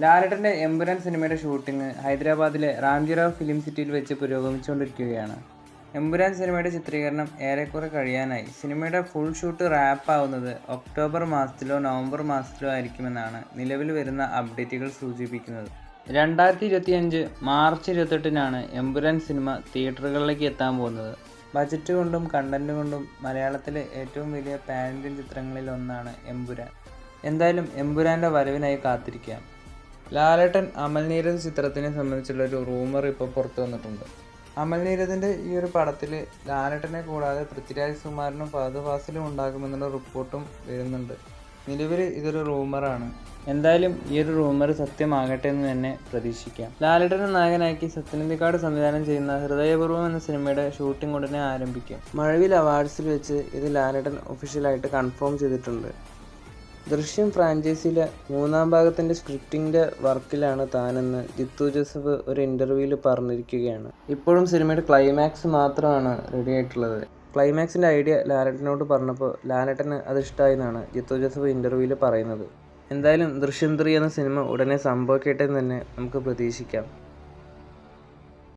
ലാലേട്ടൻ്റെ എമ്പുരാൻ സിനിമയുടെ ഷൂട്ടിംഗ് ഹൈദരാബാദിലെ റാംജിറാവ് ഫിലിം സിറ്റിയിൽ വെച്ച് പുരോഗമിച്ചുകൊണ്ടിരിക്കുകയാണ്. എമ്പുരാൻ സിനിമയുടെ ചിത്രീകരണം ഏറെക്കുറെ കഴിയാനായി. സിനിമയുടെ ഫുൾ ഷൂട്ട് റാപ്പാവുന്നത് ഒക്ടോബർ മാസത്തിലോ നവംബർ മാസത്തിലോ ആയിരിക്കുമെന്നാണ് നിലവിൽ വരുന്ന അപ്ഡേറ്റുകൾ സൂചിപ്പിക്കുന്നത്. 2025 മാർച്ച് 28-നാണ് എമ്പുരാൻ സിനിമ തിയേറ്ററുകളിലേക്ക് എത്താൻ പോകുന്നത്. ബജറ്റ് കൊണ്ടും കണ്ടന്റ് കൊണ്ടും മലയാളത്തിലെ ഏറ്റവും വലിയ പാൻ ഇന്ത്യൻ ചിത്രങ്ങളിൽ ഒന്നാണ് എമ്പുരാൻ. എന്തായാലും എമ്പുരാൻ്റെ വരവിനായി കാത്തിരിക്കാം. ലാലേട്ടൻ അമൽ നീരദ് ചിത്രത്തിനെ സംബന്ധിച്ചുള്ളൊരു റൂമർ ഇപ്പോൾ പുറത്തു വന്നിട്ടുണ്ട്. അമൽ നീരദിൻ്റെ ഈ ഒരു പടത്തിൽ ലാലേട്ടനെ കൂടാതെ പൃഥ്വിരാജ് സുകുമാരനും ഫഹദ് ഫാസിലും ഉണ്ടാകുമെന്നുള്ള റിപ്പോർട്ടും വരുന്നുണ്ട്. നിലവിൽ ഇതൊരു റൂമറാണ്. എന്തായാലും ഈ ഒരു റൂമർ സത്യമാകട്ടെ എന്ന് തന്നെ പ്രതീക്ഷിക്കാം. ലാലേട്ടനെ നായകനാക്കി സത്യനന്ദിക്കാട് സംവിധാനം ചെയ്യുന്ന ഹൃദയപൂർവ്വം എന്ന സിനിമയുടെ ഷൂട്ടിംഗ് ഉടനെ ആരംഭിക്കും. മഴവിൽ അവാർഡ്സിൽ വെച്ച് ഇത് ലാലേട്ടൻ ഒഫീഷ്യലായിട്ട് കൺഫേം ചെയ്തിട്ടുണ്ട്. ദൃശ്യം ഫ്രാഞ്ചൈസിയിലെ 3ാം ഭാഗത്തിൻ്റെ സ്ക്രിപ്റ്റിൻ്റെ വർക്കിലാണ് താനെന്ന് ജിത്തു ജോസഫ് ഒരു ഇൻ്റർവ്യൂവിൽ പറഞ്ഞിരിക്കുകയാണ്. ഇപ്പോഴും സിനിമയുടെ ക്ലൈമാക്സ് മാത്രമാണ് റെഡി ആയിട്ടുള്ളത്. ക്ലൈമാക്സിൻ്റെ ഐഡിയ ലാലേട്ടനോട് പറഞ്ഞപ്പോൾ ലാലേട്ടന് അത് ഇഷ്ടമായി എന്നാണ് ജിത്തു ജോസഫ് ഇൻ്റർവ്യൂവിൽ പറയുന്നത്. എന്തായാലും ദൃശ്യം 3 എന്ന സിനിമ ഉടനെ സംഭവിക്കട്ടെ എന്ന് തന്നെ നമുക്ക് പ്രതീക്ഷിക്കാം.